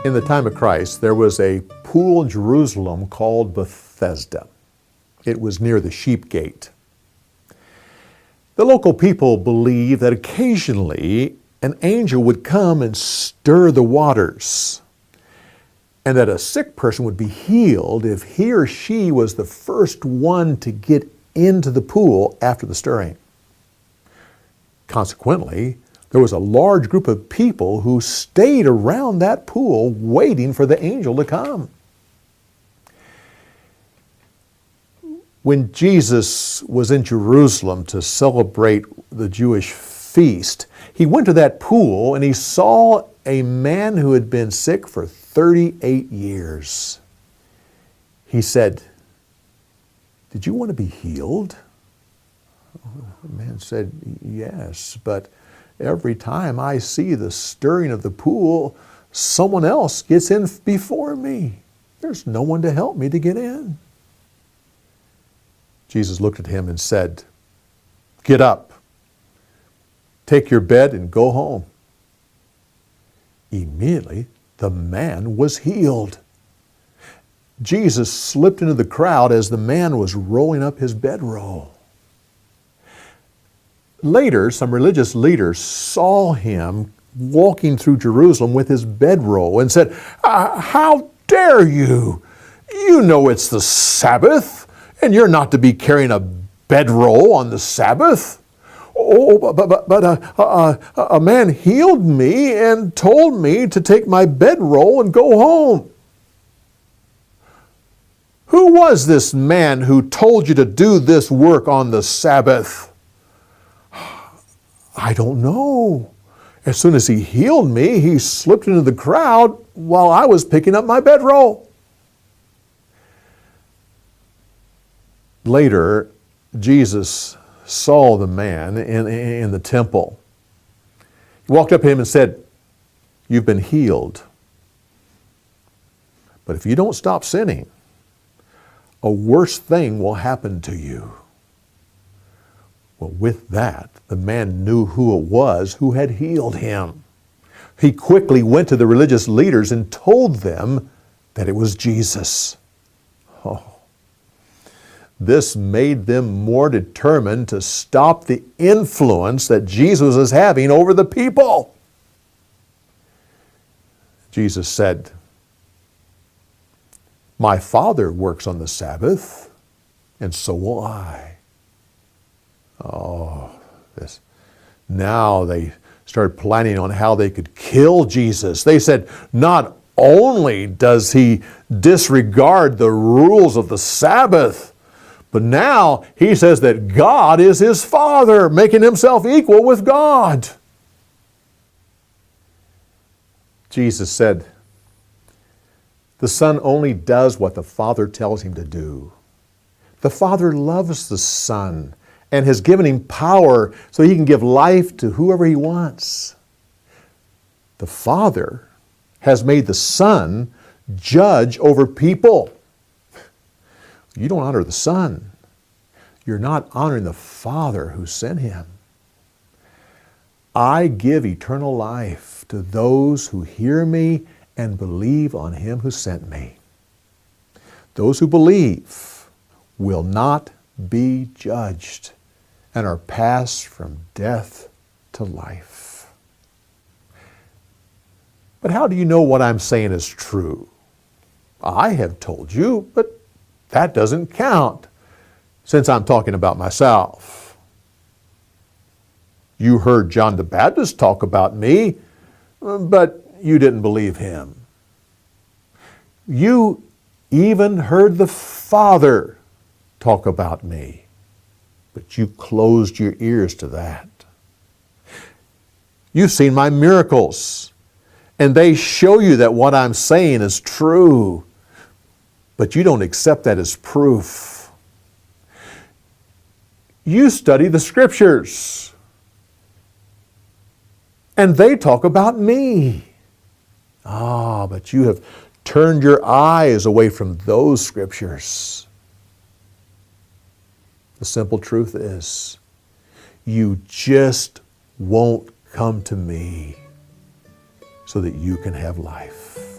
In the time of Christ, there was a pool in Jerusalem called Bethesda. It was near the sheep gate. The local people believed that occasionally an angel would come and stir the waters, and that a sick person would be healed if he or she was the first one to get into the pool after the stirring. Consequently, there was a large group of people who stayed around that pool waiting for the angel to come. When Jesus was in Jerusalem to celebrate the Jewish feast, he went to that pool and he saw a man who had been sick for 38 years. He said, "Did you want to be healed?" The man said, "Yes, but every time I see the stirring of the pool, someone else gets in before me. There's no one to help me to get in." Jesus looked at him and said, "Get up, take your bed and go home." Immediately, the man was healed. Jesus slipped into the crowd as the man was rolling up his bedroll. Later, some religious leaders saw him walking through Jerusalem with his bedroll and said, "How dare you? You know it's the Sabbath, and you're not to be carrying a bedroll on the Sabbath." "Oh, but a man healed me and told me to take my bedroll and go home." "Who was this man who told you to do this work on the Sabbath?" "I don't know. As soon as he healed me, he slipped into the crowd while I was picking up my bedroll." Later, Jesus saw the man in the temple. He walked up to him and said, "You've been healed. But if you don't stop sinning, a worse thing will happen to you." Well, with that, the man knew who it was who had healed him. He quickly went to the religious leaders and told them that it was Jesus. Oh. This made them more determined to stop the influence that Jesus was having over the people. Jesus said, "My Father works on the Sabbath, and so will I." Oh, this. Now they started planning on how they could kill Jesus. They said, not only does he disregard the rules of the Sabbath, but now he says that God is his Father, making himself equal with God. Jesus said, "The Son only does what the Father tells him to do." The Father loves the Son and has given him power so he can give life to whoever he wants. The Father has made the Son judge over people. You don't honor the Son. You're not honoring the Father who sent him. "I give eternal life to those who hear me and believe on him who sent me." Those who believe will not be judged and are passed from death to life. But how do you know what I'm saying is true? I have told you, but that doesn't count since I'm talking about myself. You heard John the Baptist talk about me, but you didn't believe him. You even heard the Father talk about me, but you closed your ears to that. You've seen my miracles, and they show you that what I'm saying is true, but you don't accept that as proof. You study the Scriptures, and they talk about me. But you have turned your eyes away from those Scriptures. The simple truth is, you just won't come to me so that you can have life.